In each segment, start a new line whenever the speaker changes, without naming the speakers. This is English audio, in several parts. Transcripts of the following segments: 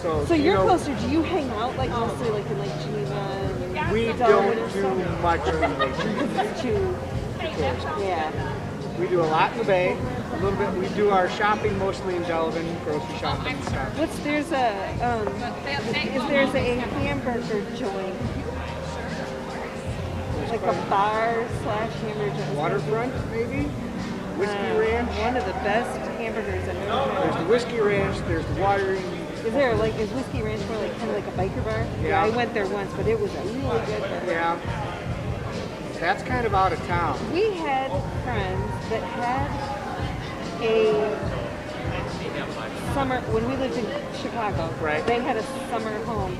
So you're closer. Do you hang out like mostly like in like Geneva? And
We
Delaware
don't
or
do
something?
much in Lake
It's too. Yeah.
We do a lot in the Bay. A little bit. We do our shopping mostly in Delavan, grocery shopping and stuff.
There's a hamburger joint, like a bar / hamburger joint.
Waterfront, maybe? Whiskey Ranch?
One of the best hamburgers I've ever had.
There's the Whiskey Ranch, there's the Watering.
Is Whiskey Ranch more like kind of like a biker bar?
Yeah.
I went there once, but it was a really good bar.
Yeah. That's kind of out of town.
We had friends that had a summer, when we lived in Chicago,
Right.
They had a summer home.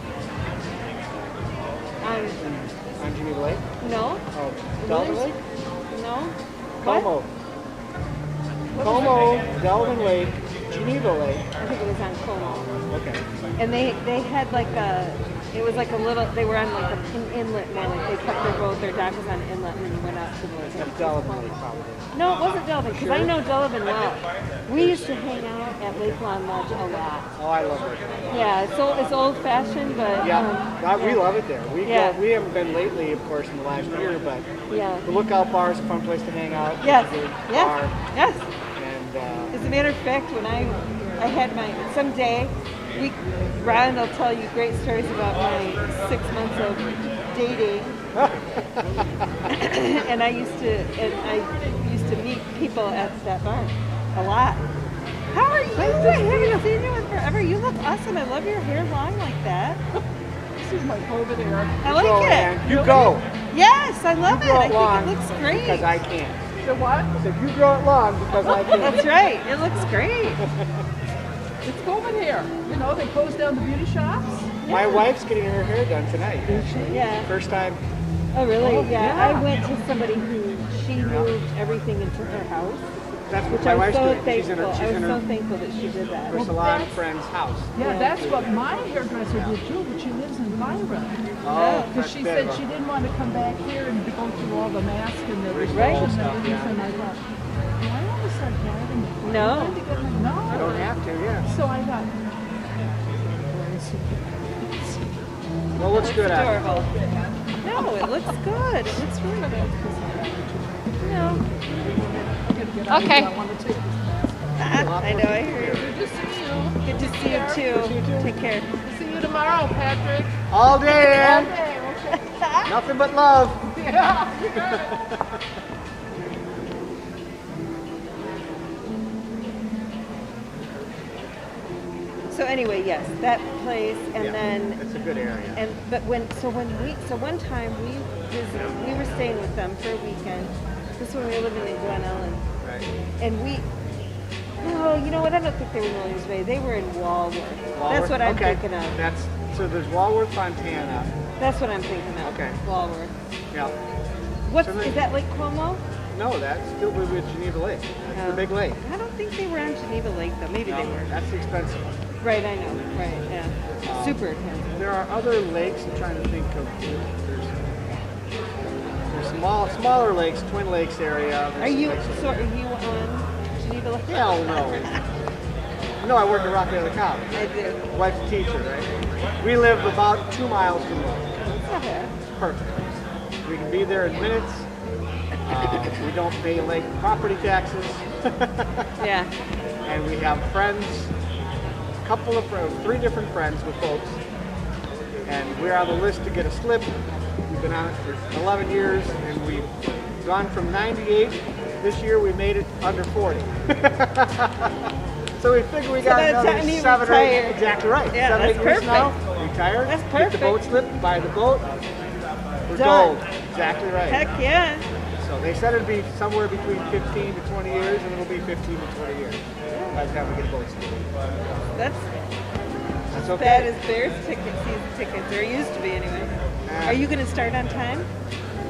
On Geneva Lake?
No?
Oh, Delavan Lake?
No?
Como.
What?
Como, Delavan Lake, Geneva Lake.
I think it was on Como.
Okay.
And they had like it was like a little, they were on like an inlet more, like they kept their dock was on an inlet and then went out to the lake.
That's Delavan Lake, probably.
No, it wasn't Delavan, because I
Sure?
know Delavan well. We used to hang out at Lake Lawn Lodge a lot.
Oh, I love it.
Yeah, it's old fashioned, but
We love it there. We haven't been lately, of course, in the last year, but
yeah.
the Lookout Bar is a fun place to hang out.
Yes,
It's a good
yes,
bar.
yes.
And
As a matter of fact, when I had someday, Ron will tell you great stories about my 6 months of dating. and I used to meet people at that bar a lot. How are you? I haven't seen you in forever. You look awesome. I love your hair long like that.
This is my COVID era.
I like
go,
it.
man. You go.
Yes, I love it.
Grow
I
it long
think it looks great.
because I can't.
So what?
I said, you grow it long because I can't.
That's right. It looks great.
It's COVID here. You know, they closed down the beauty shops.
My wife's getting her hair done tonight.
Yeah.
First time.
Oh, really?
Oh,
yeah.
yeah.
I went to somebody who she moved everything into her house,
That's what
which
my
I was
wife's
so
doing. She's
thankful.
in
I was
her
so thankful that she did that.
salon friend's house.
Yeah, that's what my hairdresser did too, but she lives in Byron.
Oh,
Because she said she didn't want to come back here and go through all the masks and the restrictions and everything. And I thought, do I want to start driving?
No.
No.
I don't have to, yeah.
So I thought,
Well, looks good out.
Adorable. No, it looks good. It looks really good. No.
okay.
I know, I hear you.
Good to see you.
Good to see you too. Take care.
See you tomorrow, Patrick.
All day, Ann.
Okay.
Nothing but love.
Yeah, you got it.
So anyway, yes, that place, and
Yeah,
then
it's a good area.
one time we were staying with them for a weekend. This is when we were living in Glen Ellen,
Right.
and no, you know what? I don't think they were in Williams Bay. They were in Walworth. That's what I'm
Okay.
thinking of.
So there's Walworth, Fontana.
That's what I'm thinking of.
Okay.
Walworth.
Yeah.
Is that Lake Como?
No, that's still with Geneva Lake. That's the
Oh.
big lake.
I don't think they were on Geneva Lake though. Maybe they
No,
were.
that's the expensive one.
Right, I know. Right, yeah. Super expensive.
There are other lakes. I'm trying to think of. There's smaller lakes, Twin Lakes area.
Are you
on
Geneva Lake?
Hell no. No, I work at Rockefeller College.
I do.
Wife's a teacher, right? We live about 2 miles from there.
That's not bad.
Perfect. We can be there in minutes. We don't pay lake property taxes.
Yeah.
And we have friends, three different friends with folks. And we're on the list to get a slip. We've been on it for 11 years, and we've gone from 98. This year we made it under 40. So we figure we got
by the
another
time you
7 or 8.
retire-
Exactly right.
Yeah,
7 or 8
that's
years now.
perfect.
Retired.
That's
Get
perfect.
the boat slip. Buy the boat. We're
Done.
gold. Exactly right.
Heck yeah.
So they said it'd be somewhere between 15 to 20 years, and it'll be 15 to 20 years by the time we get a boat slip.
That's
okay.
bad as Bears season tickets, or used to be anyway. Are you going to start on time?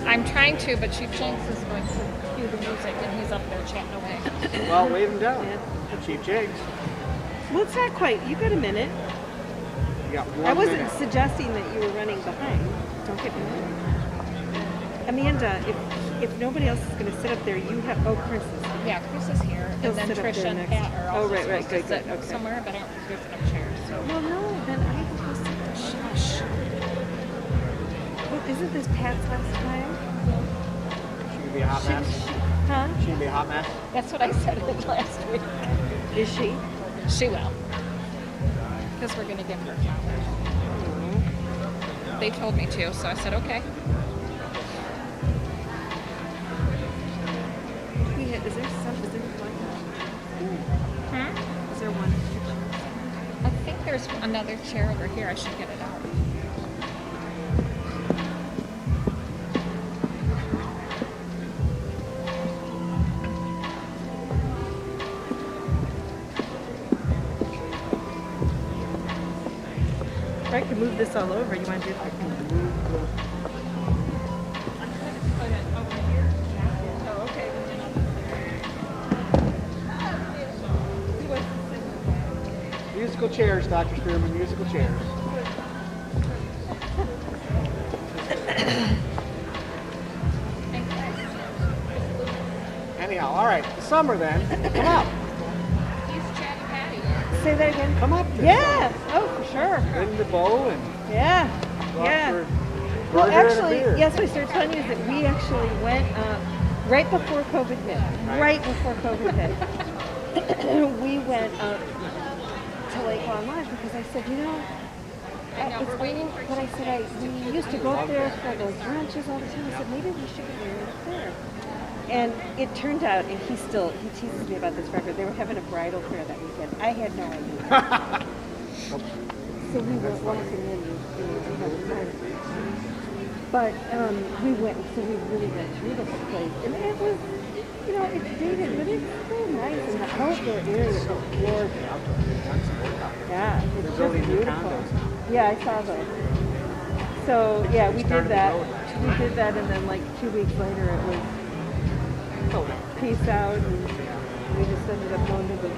I'm trying to, but Chief Jenks is going to do the music, and he's up there chatting away.
Well, wave him down.
Yeah.
Chief Jakes.
Well, it's not quite. You got a minute.
You got 1
I wasn't
minute.
suggesting that you were running behind. Don't get me wrong. Amanda, if nobody else is going to sit up there, you have. Oh, Chris is.
Yeah, Chris is here,
He'll
and then
sit up
Trish
there
and
next.
Pat are
Oh,
also
right,
supposed
good,
to sit
good, okay.
somewhere, but I don't think there's enough chairs. So
Well, no, then Wasn't this Pat's last time?
She gonna be a hot mess.
Huh?
She gonna be a hot mess.
That's what I said last week.
Is she?
She will. Because we're going to give her flowers. They told me to, so I said, okay.
Yeah, is there one? Is there one?
I think there's another chair over here. I should get it out.
Or I could move this all over. You want to do it? Oh, okay.
Musical chairs, Dr. Spearman, musical chairs. Anyhow, all right, the summer then. Come up.
Say that again.
Come up.
Yeah. Oh, for sure.
In the bow and
Yeah.
go
Yeah.
out for
Well,
burger and a
actually,
beer.
yes, what I started telling you is that we actually went right before COVID hit. Right before COVID hit. We went up to Lake Long Lodge because I said, it's waiting. But I said, we used to go up there for those brunches all the time. I said, maybe we should get married up there. And it turned out, and he teases me about this forever, they were having a bridal fair that weekend. I had no idea. So we were walking in and had time. But we went, so we really went through the whole place. And it was, it's dated, but it's so nice. And the outdoor area is gorgeous. Yeah, it's just beautiful. Yeah, I saw those. So, yeah, we did that. We did that, and then like 2 weeks later it was peace out, and we just ended up going to the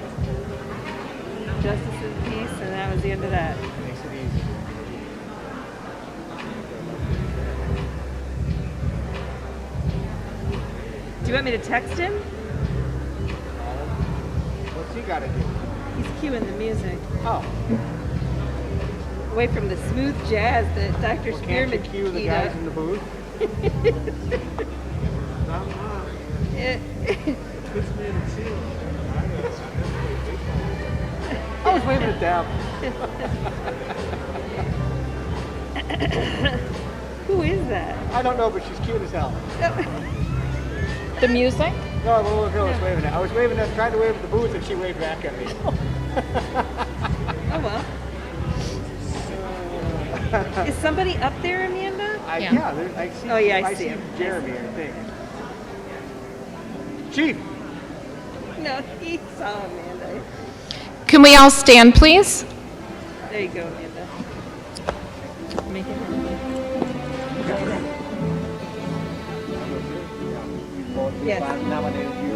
Justice's Peace, and that was the end of that.
Makes it easy.
Do you want me to text him?
What's he got to do?
He's cueing the music.
Oh,
Away from the smooth jazz that Dr.
well, can't you
Spearman
cue the
keyed
guys
up.
in the booth? I was waving at Deb.
Who is that?
I don't know, but she's cute as hell.
The music?
No, the little girl was waving at. I was waving at, trying to wave at the booth, and she waved back at me.
Oh, well. Is somebody up there, Amanda?
Yeah.
I see.
Oh, yeah, I
I
see
see
him.
Jeremy, I think. Chief.
No, he saw Amanda.
Can we all stand, please?
There you go, Amanda. Make it happen. Yes.
Nominated you.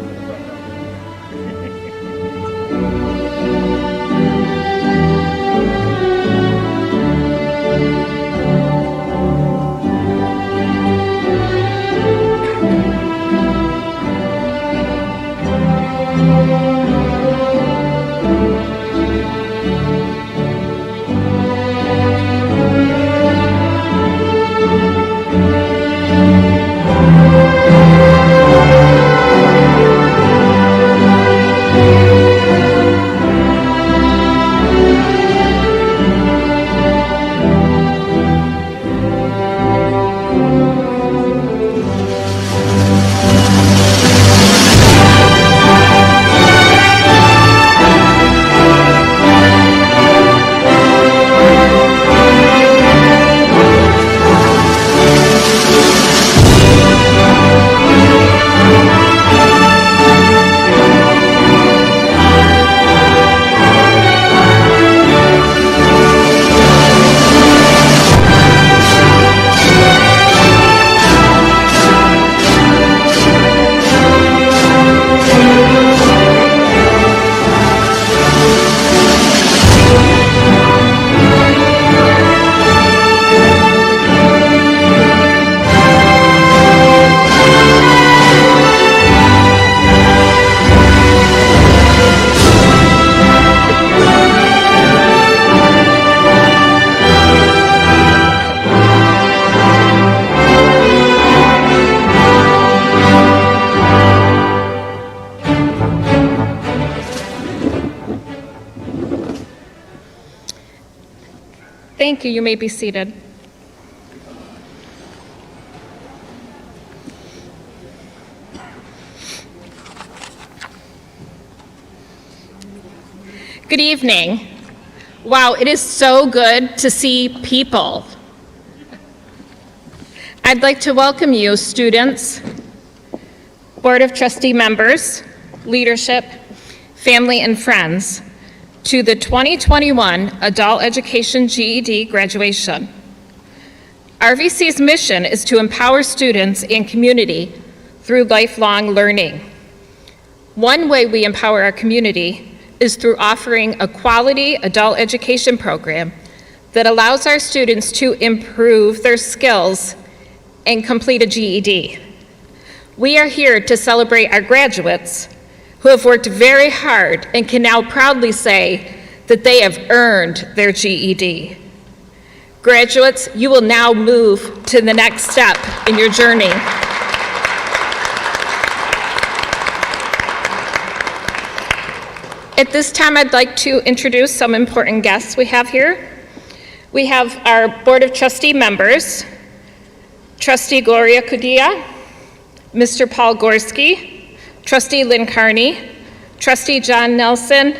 Thank you. You may be seated. Good evening. Wow, it is so good to see people. I'd like to welcome you, students, Board of Trustee members, leadership, family, and friends, to the 2021 Adult Education GED graduation. RVC's mission is to empower students and community through lifelong learning. One way we empower our community is through offering a quality adult education program that allows our students to improve their skills and complete a GED. We are here to celebrate our graduates who have worked very hard and can now proudly say that they have earned their GED. Graduates, you will now move to the next step in your journey. At this time, I'd like to introduce some important guests we have here. We have our Board of Trustee members, Trustee Gloria Cudilla, Mr. Paul Gorski, Trustee Lynn Carney, Trustee John Nelson,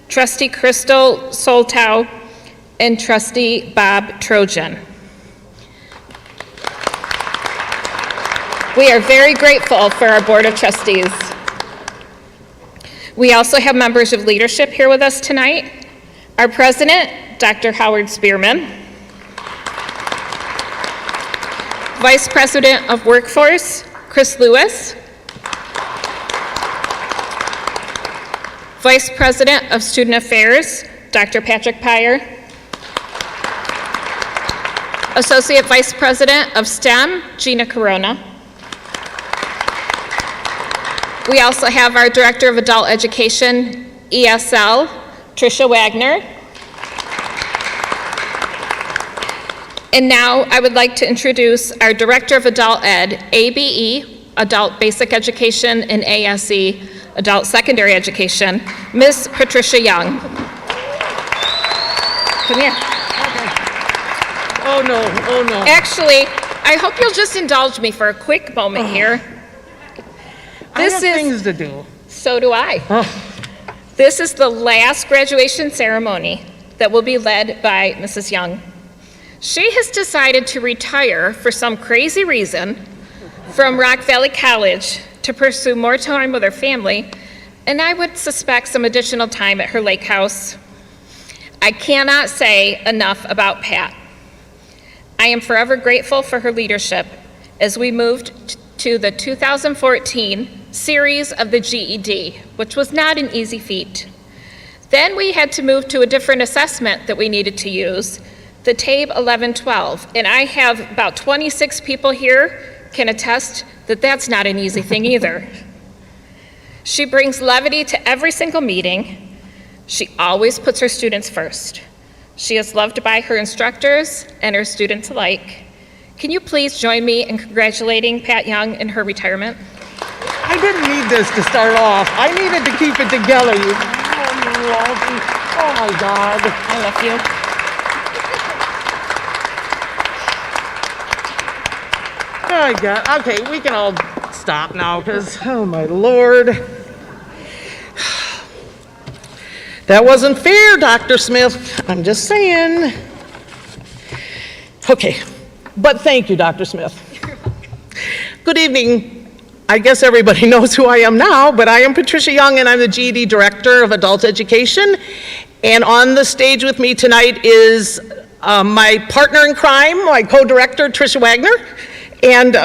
Trustee Crystal Soltow, and Trustee Bob Trojan. We are very grateful for our Board of Trustees. We also have members of leadership here with us tonight. Our President, Dr. Howard Spearman. Vice President of Workforce, Chris Lewis. Vice President of Student Affairs, Dr. Patrick Pyer. Associate Vice President of STEM, Gina Corona. We also have our Director of Adult Education, ESL, Tricia Wagner. And now I would like to introduce our Director of Adult Ed, ABE, Adult Basic Education, and ASE, Adult Secondary Education, Miss Patricia Young. Come here.
Okay. Oh no.
Actually, I hope you'll just indulge me for a quick moment here.
I have things to do.
So do I. This is the last graduation ceremony that will be led by Mrs. Young. She has decided to retire for some crazy reason from Rock Valley College to pursue more time with her family, and I would suspect some additional time at her lake house. I cannot say enough about Pat. I am forever grateful for her leadership as we moved to the 2014 series of the GED, which was not an easy feat. Then we had to move to a different assessment that we needed to use, the TABE 1112, and I have about 26 people here can attest that that's not an easy thing either. She brings levity to every single meeting. She always puts her students first. She is loved by her instructors and her students alike. Can you please join me in congratulating Pat Young in her retirement?
I didn't need this to start off. I needed to keep it together. Oh my God.
I love you.
Oh my God. Okay, we can all stop now because, oh my Lord. That wasn't fair, Dr. Smith. I'm just saying. Okay, but thank you, Dr. Smith. Good evening. I guess everybody knows who I am now, but I am Patricia Young, and I'm the GED Director of Adult Education. And on the stage with me tonight is my partner in crime, my co-director, Tricia Wagner, and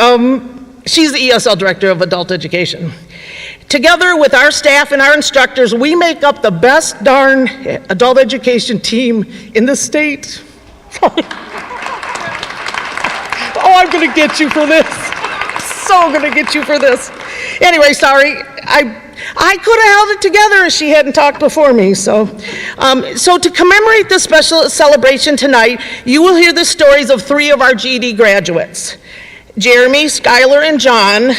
she's the ESL Director of Adult Education. Together with our staff and our instructors, we make up the best darn adult education team in the state. Oh, I'm gonna get you for this. So gonna get you for this. Anyway, sorry, I could have held it together if she hadn't talked before me. So to commemorate this special celebration tonight, you will hear the stories of 3 of our GED graduates. Jeremy, Skyler, and John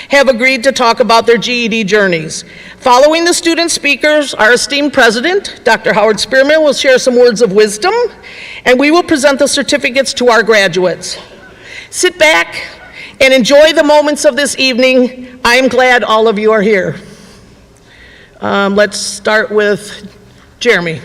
have agreed to talk about their GED journeys. Following the student speakers, our esteemed president, Dr. Howard Spearman, will share some words of wisdom, and we will present the certificates to our graduates. Sit back and enjoy the moments of this evening. I am glad all of you are here. Let's start with Jeremy.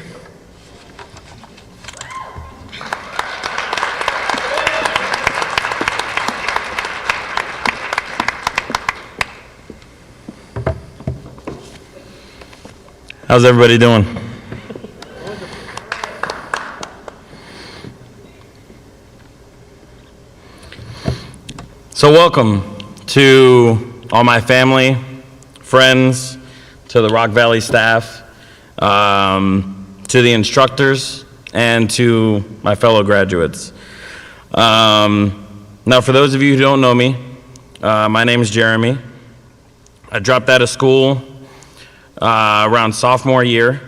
How's everybody doing? So welcome to all my family, friends, to the Rock Valley staff, to the instructors, and to my fellow graduates. Now, for those of you who don't know me, my name is Jeremy. I dropped out of school around sophomore year,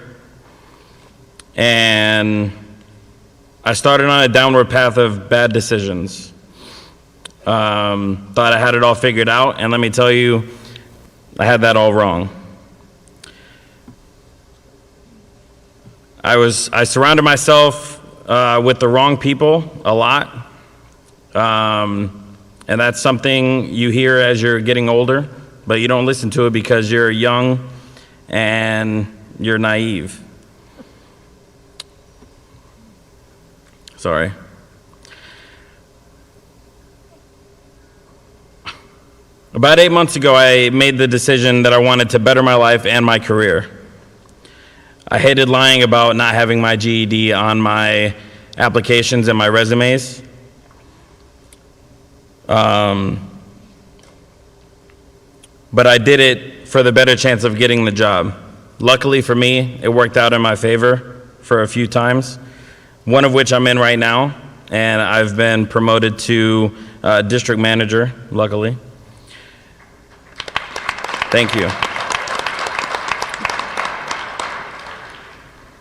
and I started on a downward path of bad decisions. Thought I had it all figured out, and let me tell you, I had that all wrong. I surrounded myself with the wrong people a lot, and that's something you hear as you're getting older, but you don't listen to it because you're young and you're naive. Sorry. About 8 months ago, I made the decision that I wanted to better my life and my career. I hated lying about not having my GED on my applications and my resumes. But I did it for the better chance of getting the job. Luckily for me, it worked out in my favor for a few times, one of which I'm in right now, and I've been promoted to district manager, luckily. Thank you.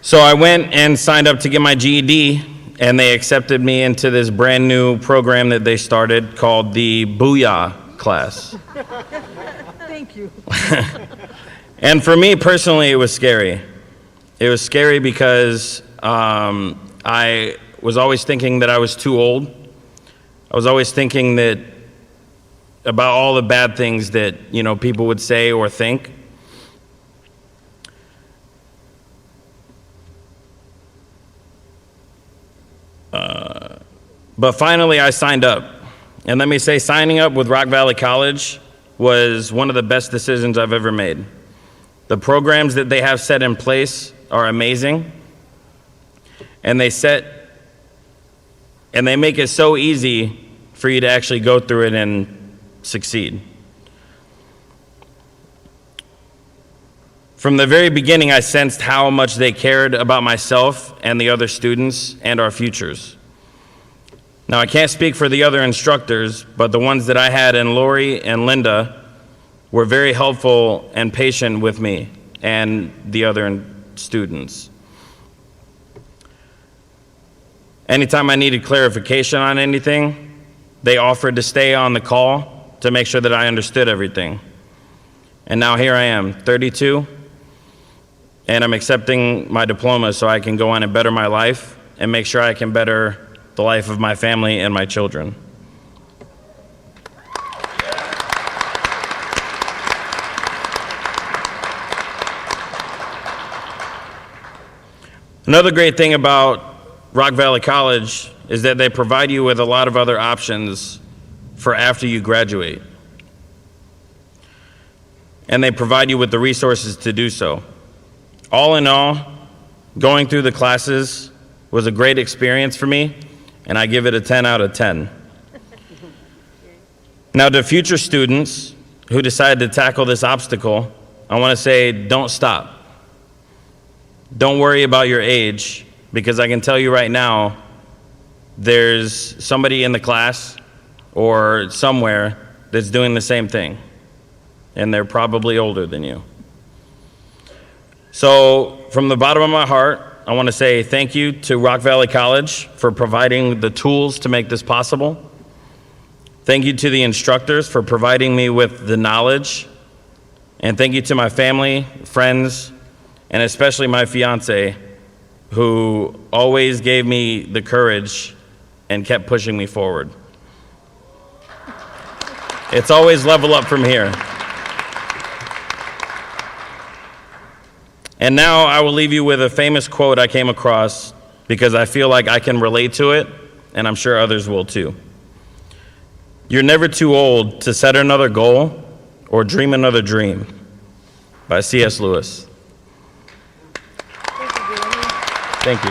So I went and signed up to get my GED, and they accepted me into this brand new program that they started called the Booyah class.
Thank you.
And for me personally, it was scary. It was scary because I was always thinking that I was too old. I was always thinking that about all the bad things that, people would say or think. But finally, I signed up. And let me say, signing up with Rock Valley College was one of the best decisions I've ever made. The programs that they have set in place are amazing. And they make it so easy for you to actually go through it and succeed. From the very beginning, I sensed how much they cared about myself and the other students and our futures. Now, I can't speak for the other instructors, but the ones that I had in Lori and Linda were very helpful and patient with me and the other students. Anytime I needed clarification on anything, they offered to stay on the call to make sure that I understood everything. And now here I am, 32, and I'm accepting my diploma so I can go on and better my life and make sure I can better the life of my family and my children. Another great thing about Rock Valley College is that they provide you with a lot of other options for after you graduate. And they provide you with the resources to do so. All in all, going through the classes was a great experience for me, and I give it a 10 out of 10. Now, to future students who decide to tackle this obstacle, I want to say, don't stop. Don't worry about your age, because I can tell you right now, there's somebody in the class or somewhere that's doing the same thing, and they're probably older than you. So, from the bottom of my heart, I want to say thank you to Rock Valley College for providing the tools to make this possible. Thank you to the instructors for providing me with the knowledge And thank you to my family, friends, and especially my fiance, who always gave me the courage and kept pushing me forward. It's always level up from here. And now I will leave you with a famous quote I came across because I feel like I can relate to it, and I'm sure others will too. You're never too old to set another goal or dream another dream, by C.S. Lewis. Thank you.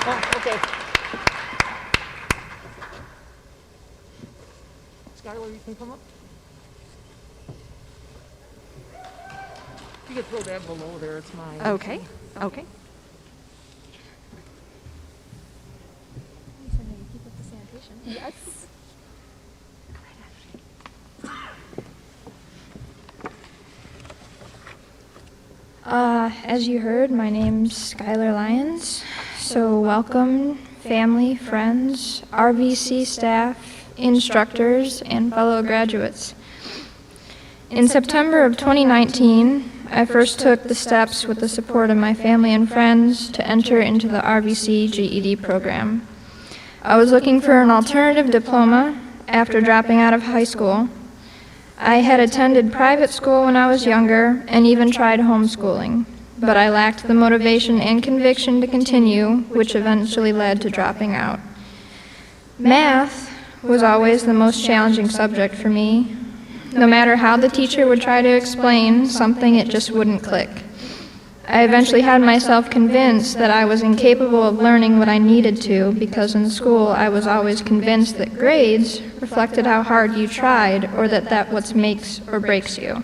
Oh, okay. Skyler, you can come up. You can throw that below there, it's mine.
Okay, okay. Yes.
As you heard, my name's Skyler Lyons. So welcome, family, friends, RVC staff, instructors, and fellow graduates. In September of 2019, I first took the steps with the support of my family and friends to enter into the RVC GED program. I was looking for an alternative diploma after dropping out of high school. I had attended private school when I was younger and even tried homeschooling, but I lacked the motivation and conviction to continue, which eventually led to dropping out. Math was always the most challenging subject for me. No matter how the teacher would try to explain something, it just wouldn't click. I eventually had myself convinced that I was incapable of learning what I needed to because in school I was always convinced that grades reflected how hard you tried or that what makes or breaks you.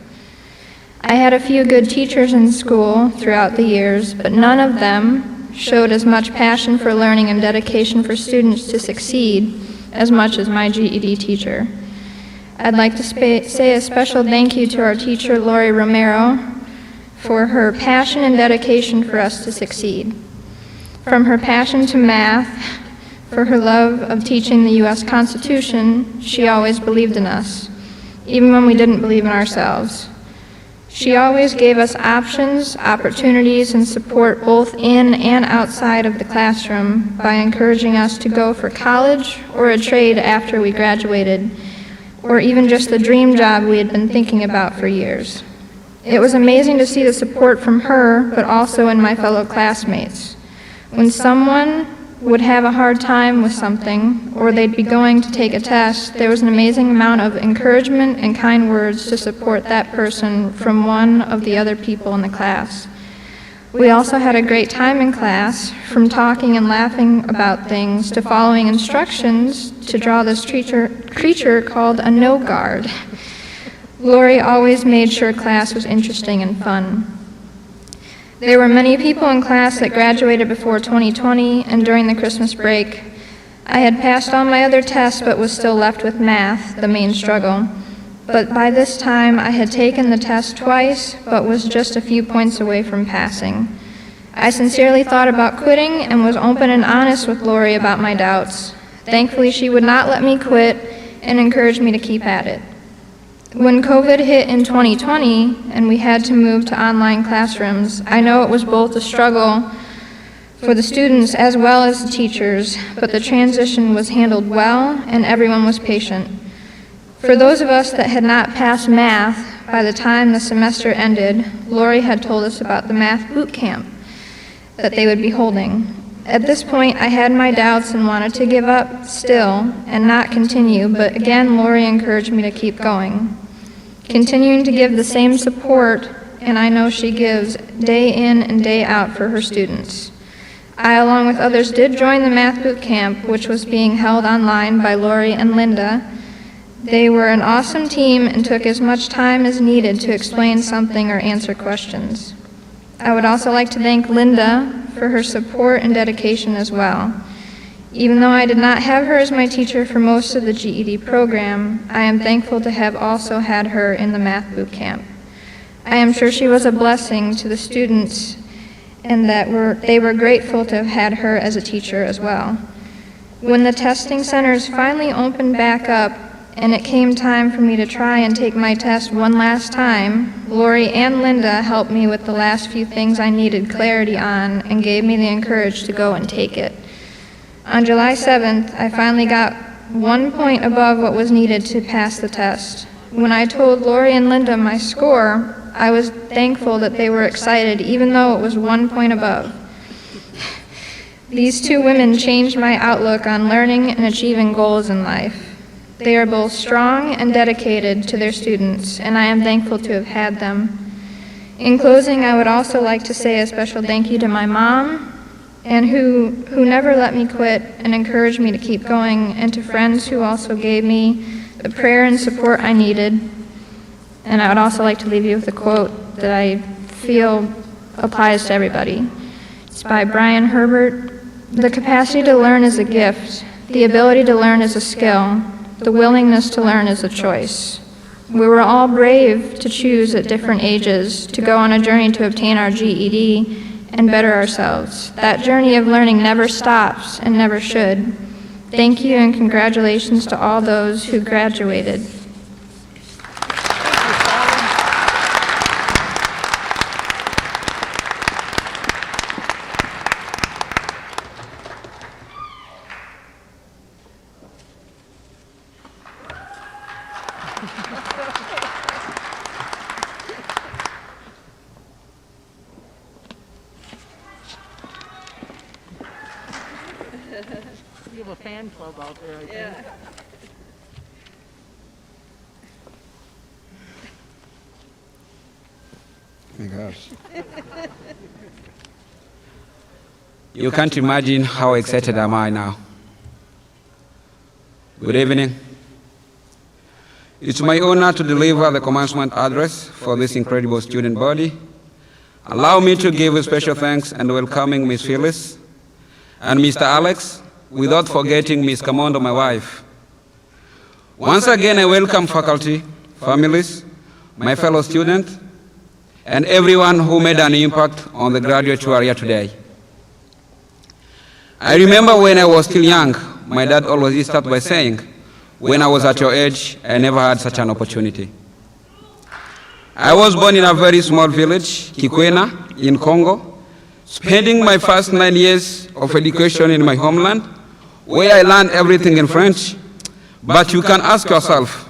I had a few good teachers in school throughout the years, but none of them showed as much passion for learning and dedication for students to succeed as much as my GED teacher. I'd like to say a special thank you to our teacher, Lori Romero, for her passion and dedication for us to succeed. From her passion to math, for her love of teaching the U.S. Constitution, she always believed in us, even when we didn't believe in ourselves. She always gave us options, opportunities, and support both in and outside of the classroom by encouraging us to go for college or a trade after we graduated, or even just the dream job we had been thinking about for years. It was amazing to see the support from her, but also in my fellow classmates. When someone would have a hard time with something, or they'd be going to take a test, there was an amazing amount of encouragement and kind words to support that person from one of the other people in the class. We also had a great time in class, from talking and laughing about things to following instructions to draw this creature called a no guard. Lori always made sure class was interesting and fun. There were many people in class that graduated before 2020 and during the Christmas break. I had passed all my other tests but was still left with math, the main struggle. But by this time I had taken the test twice but was just a few points away from passing. I sincerely thought about quitting and was open and honest with Lori about my doubts. Thankfully, she would not let me quit and encouraged me to keep at it. When COVID hit in 2020 and we had to move to online classrooms, I know it was both a struggle for the students as well as the teachers, but the transition was handled well and everyone was patient. For those of us that had not passed math, by the time the semester ended, Lori had told us about the math boot camp that they would be holding. At this point, I had my doubts and wanted to give up still and not continue, but again, Lori encouraged me to keep going. Continuing to give the same support, and I know she gives day in and day out for her students. I, along with others, did join the math boot camp, which was being held online by Lori and Linda. They were an awesome team and took as much time as needed to explain something or answer questions. I would also like to thank Linda for her support and dedication as well. Even though I did not have her as my teacher for most of the GED program, I am thankful to have also had her in the math boot camp. I am sure she was a blessing to the students and that they were grateful to have had her as a teacher as well. When the testing centers finally opened back up, and it came time for me to try and take my test one last time, Lori and Linda helped me with the last few things I needed clarity on and gave me the encourage to go and take it. On July 7th, I finally got 1 point above what was needed to pass the test. When I told Lori and Linda my score, I was thankful that they were excited, even though it was 1 point above. These two women changed my outlook on learning and achieving goals in life. They are both strong and dedicated to their students, and I am thankful to have had them. In closing, I would also like to say a special thank you to my mom, and who never let me quit and encouraged me to keep going, and to friends who also gave me the prayer and support I needed. And I would also like to leave you with a quote that I feel applies to everybody. It's by Brian Herbert. "The capacity to learn is a gift. The ability to learn is a skill. The willingness to learn is a choice. We were all brave to choose at different ages to go on a journey to obtain our GED and better ourselves. That journey of learning never stops and never should. Thank you and congratulations to all those who graduated."
You have a fan club out there, I think.
My gosh. You can't imagine how excited am I now. Good evening. It's my honor to deliver the commencement address for this incredible student body. Allow me to give a special thanks and welcoming Ms. Phyllis and Mr. Alex, without forgetting Ms. Kamondo, my wife. Once again, I welcome faculty, families, my fellow students, and everyone who made an impact on the graduate tour here today. I remember when I was still young, my dad always used to start by saying, "When I was at your age, I never had such an opportunity." I was born in a very small village, Kikwena, in Congo, spending my first 9 years of education in my homeland, where I learned everything in French. But you can ask yourself,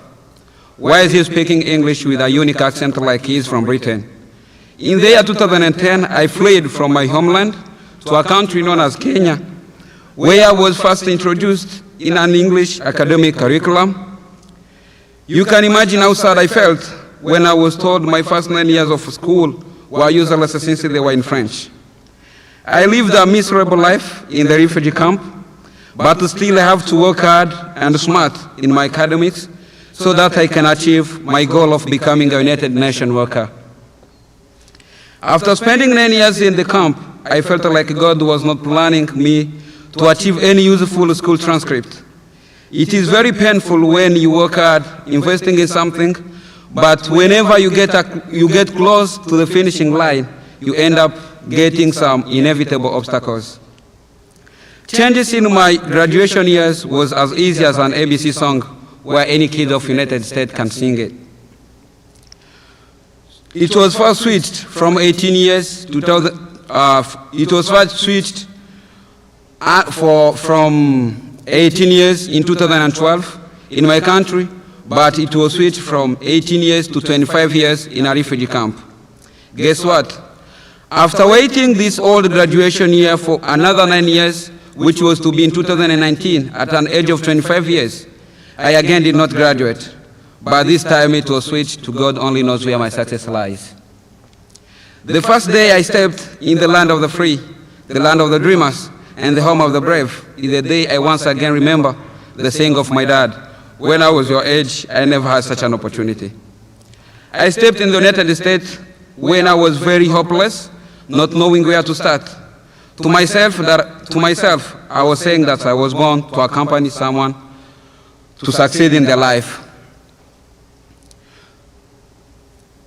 why is he speaking English with a unique accent like he is from Britain? In the year 2010, I fled from my homeland to a country known as Kenya, where I was first introduced in an English academic curriculum. You can imagine how sad I felt when I was told my first 9 years of school were useless since they were in French. I lived a miserable life in the refugee camp, but still I have to work hard and smart in my academics so that I can achieve my goal of becoming a United Nations worker. After spending 9 years in the camp, I felt like God was not planning me to achieve any useful school transcript. It is very painful when you work hard, investing in something, but whenever you get close to the finishing line, you end up getting some inevitable obstacles. Changes in my graduation years was as easy as an ABC song where any kid of United States can sing it. It was first switched from 18 years to from 18 years in 2012 in my country, but it was switched from 18 years to 25 years in a refugee camp. Guess what? After waiting this old graduation year for another 9 years, which was to be in 2019 at an age of 25 years, I again did not graduate. But this time it was switched to God only knows where my success lies. The first day I stepped in the land of the free, the land of the dreamers, and the home of the brave is the day I once again remember the saying of my dad, "When I was your age, I never had such an opportunity." I stepped in the United States when I was very hopeless, not knowing where to start. To myself, I was saying that I was born to accompany someone to succeed in their life.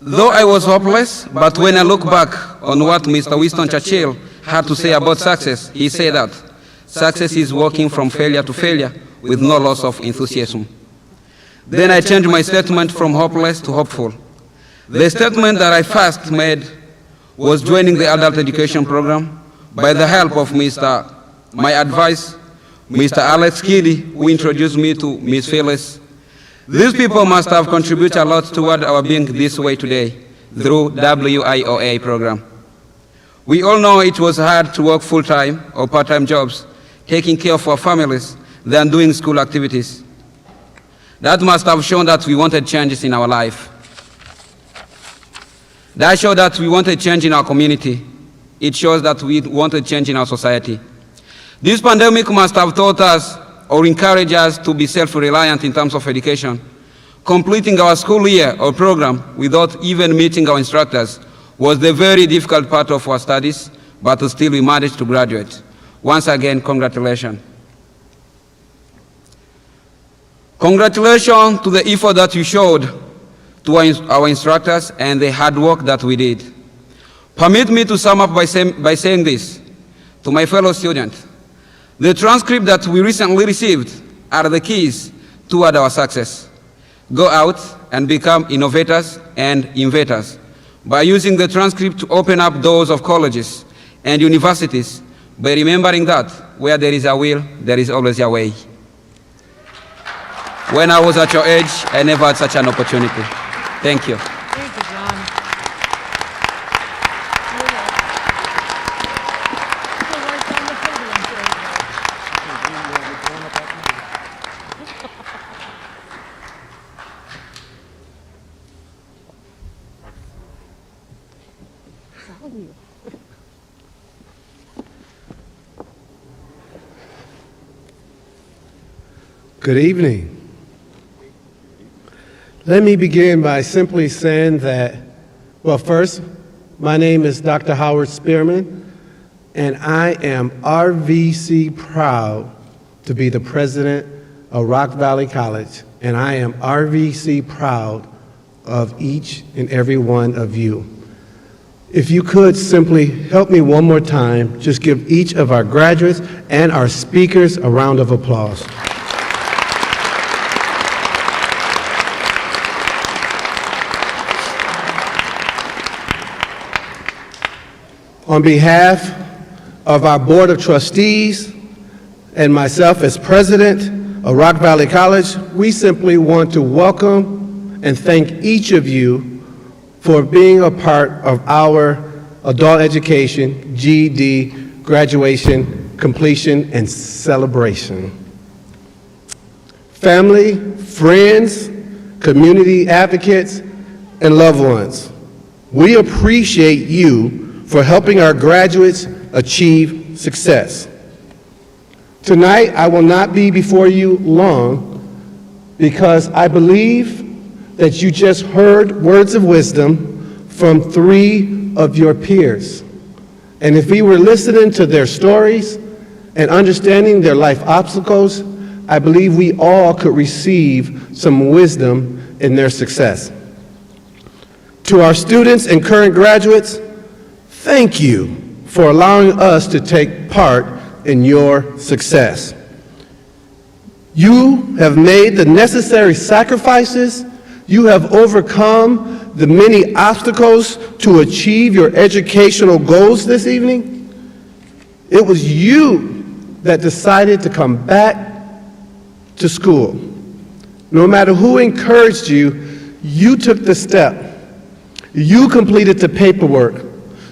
Though I was hopeless, but when I look back on what Mr. Winston Churchill had to say about success, he said that success is walking from failure to failure with no loss of enthusiasm. Then I changed my statement from hopeless to hopeful. The statement that I first made was joining the adult education program by the help of my advice, Mr. Alex Keeley, who introduced me to Ms. Phyllis. These people must have contributed a lot toward our being this way today through WIOA program. We all know it was hard to work full-time or part-time jobs, taking care of our families, than doing school activities. That must have shown that we wanted changes in our life. That showed that we wanted change in our community. It shows that we wanted change in our society. This pandemic must have taught us or encouraged us to be self-reliant in terms of education. Completing our school year or program without even meeting our instructors was the very difficult part of our studies, but still we managed to graduate. Once again, congratulations. Congratulations to the effort that you showed to our instructors and the hard work that we did. Permit me to sum up by saying this to my fellow students. The transcript that we recently received are the keys toward our success. Go out and become innovators and inventors by using the transcript to open up doors of colleges and universities, by remembering that where there is a will, there is always a way. When I was at your age, I never had such an opportunity. Thank you.
Thank you, John.
Good evening. Let me begin by simply saying that, well, first, my name is Dr. Howard Spearman, and I am RVC proud to be the president of Rock Valley College, and I am RVC proud of each and every one of you. If you could simply help me one more time, just give each of our graduates and our speakers a round of applause. On behalf of our Board of Trustees and myself as President of Rock Valley College, we simply want to welcome and thank each of you for being a part of our adult education, GED, graduation, completion, and celebration. Family, friends, community advocates, and loved ones, we appreciate you for helping our graduates achieve success. Tonight, I will not be before you long because I believe that you just heard words of wisdom from 3 of your peers. And if we were listening to their stories and understanding their life obstacles, I believe we all could receive some wisdom in their success. To our students and current graduates, thank you for allowing us to take part in your success. You have made the necessary sacrifices. You have overcome the many obstacles to achieve your educational goals this evening. It was you that decided to come back to school. No matter who encouraged you, you took the step. You completed the paperwork.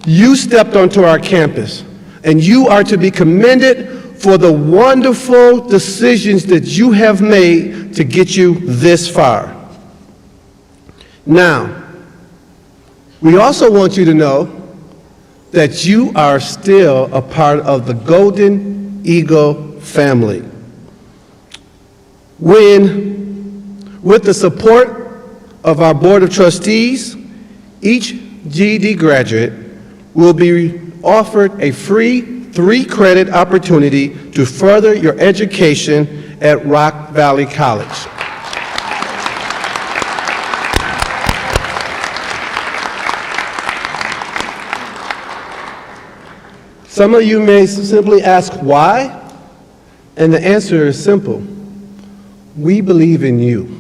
You stepped onto our campus, and you are to be commended for the wonderful decisions that you have made to get you this far. Now, we also want you to know that you are still a part of the Golden Eagle family. With the support of our Board of Trustees, each GED graduate will be offered a free 3-credit opportunity to further your education at Rock Valley College. Some of you may simply ask why, and the answer is simple. We believe in you.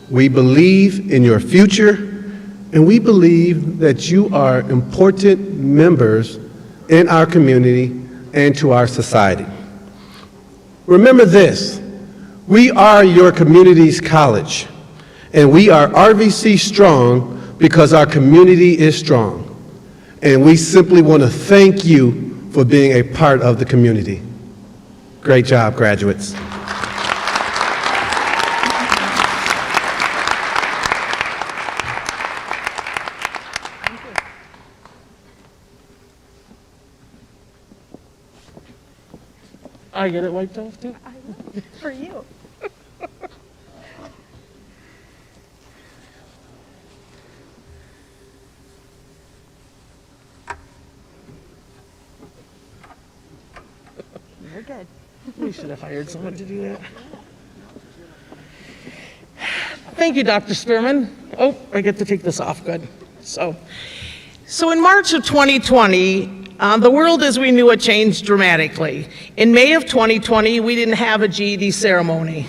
We believe in your future, and we believe that you are important members in our community and to our society. Remember this, we are your community's college, and we are RVC strong because our community is strong. And we simply want to thank you for being a part of the community. Great job, graduates.
I get it wiped off too?
For you. You're good.
We should have hired someone to do that. Thank you, Dr. Spearman. Oh, I get to take this off, good. So in March of 2020, the world as we knew it changed dramatically. In May of 2020, we didn't have a GED ceremony.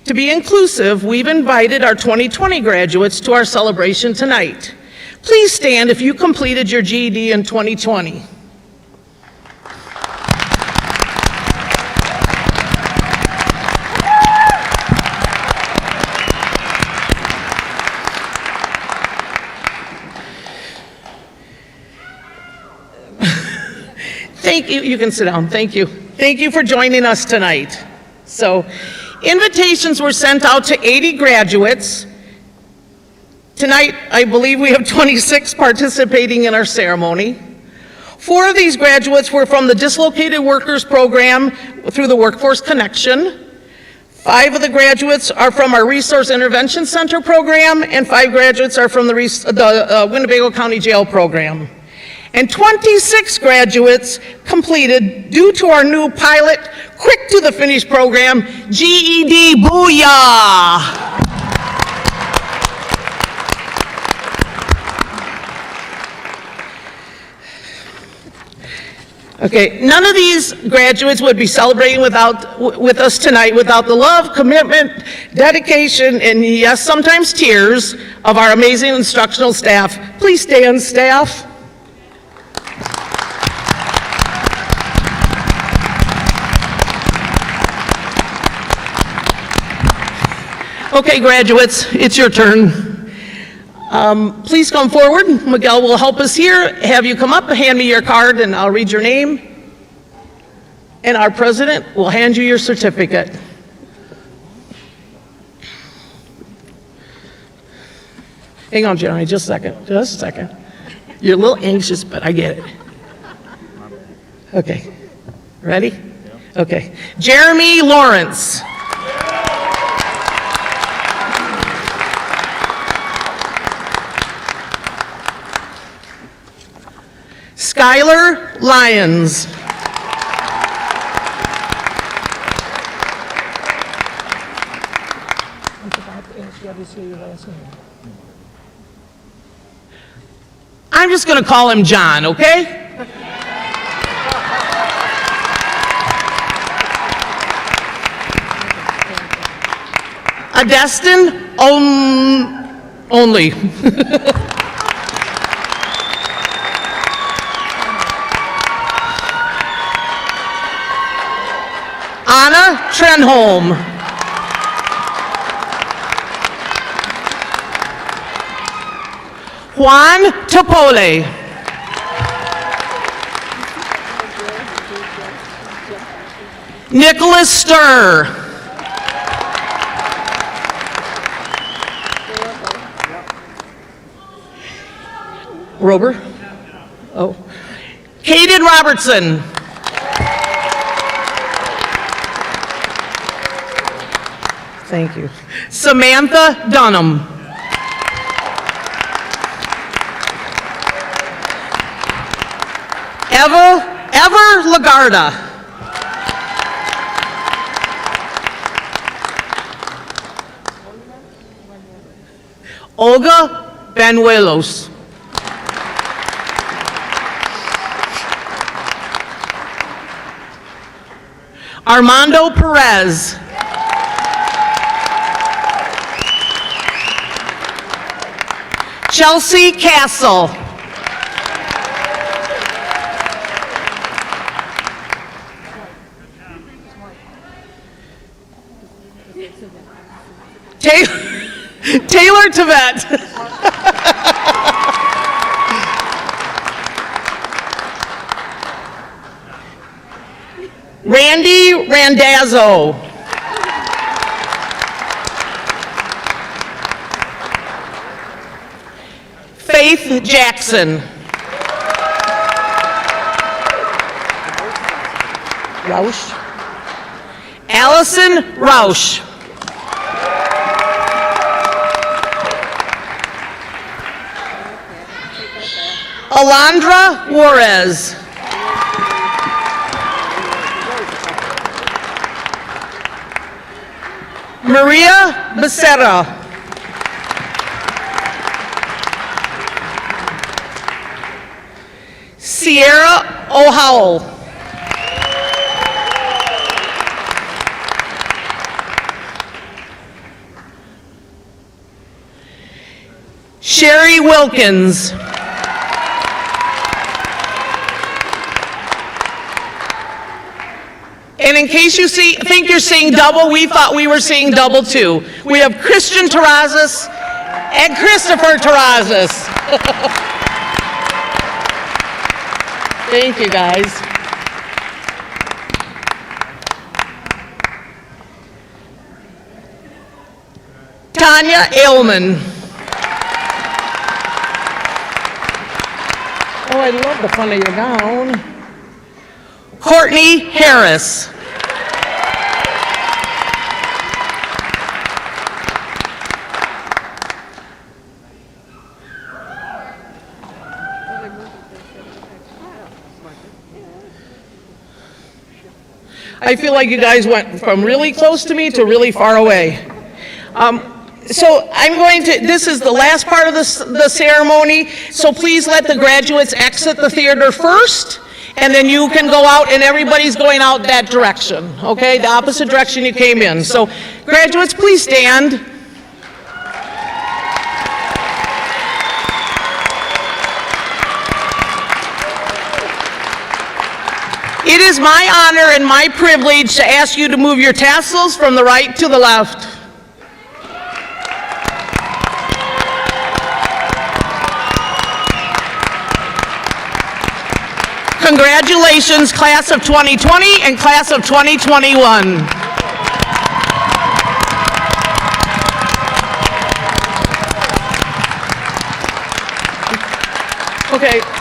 To be inclusive, we've invited our 2020 graduates to our celebration tonight. Please stand if you completed your GED in 2020. Thank you. You can sit down. Thank you. Thank you for joining us tonight. So, invitations were sent out to 80 graduates. Tonight, I believe we have 26 participating in our ceremony. 4 of these graduates were from the Dislocated Workers Program through the Workforce Connection. 5 of the graduates are from our Resource Intervention Center program, and 5 graduates are from the Winnebago County Jail program. And 26 graduates completed, due to our new pilot, Quick to the Finish program, GED Booyah! Okay, none of these graduates would be celebrating with us tonight without the love, commitment, dedication, and yes, sometimes tears of our amazing instructional staff. Please stand, staff. Okay, graduates, it's your turn. Please come forward. Miguel will help us here. Have you come up, hand me your card, and I'll read your name. And our president will hand you your certificate. Hang on, Jeremy, just a second. You're a little anxious, but I get it. Okay, ready? Okay, Jeremy Lawrence. Skyler Lyons. I'm just going to call him John, okay? A Destin only. Anna Trenholm. Juan Topole. Nicholas Sturr. Rober? Oh. Kaden Robertson. Thank you. Samantha Dunham. Ever Lagarda. Olga Banuelos. Armando Perez. Chelsea Castle. Taylor Tibet. Randy Randazzo. Faith Jackson. Roush. Allison Roush. Alondra Juarez. Maria Becerra. Sierra O'Howell. Sherry Wilkins. And in case you think you're seeing double, we thought we were seeing double too. We have Christian Terrazas and Christopher Terrazas. Thank you, guys. Tanya Ailman. Oh, I love the front of your gown. Courtney Harris. I feel like you guys went from really close to me to really far away. So I'm going to, this is the last part of the ceremony, so please let the graduates exit the theater first, and then you can go out, and everybody's going out that direction, okay? The opposite direction you came in. So graduates, please stand. It is my honor and my privilege to ask you to move your tassels from the right to the left. Congratulations, class of 2020 and class of 2021. Okay.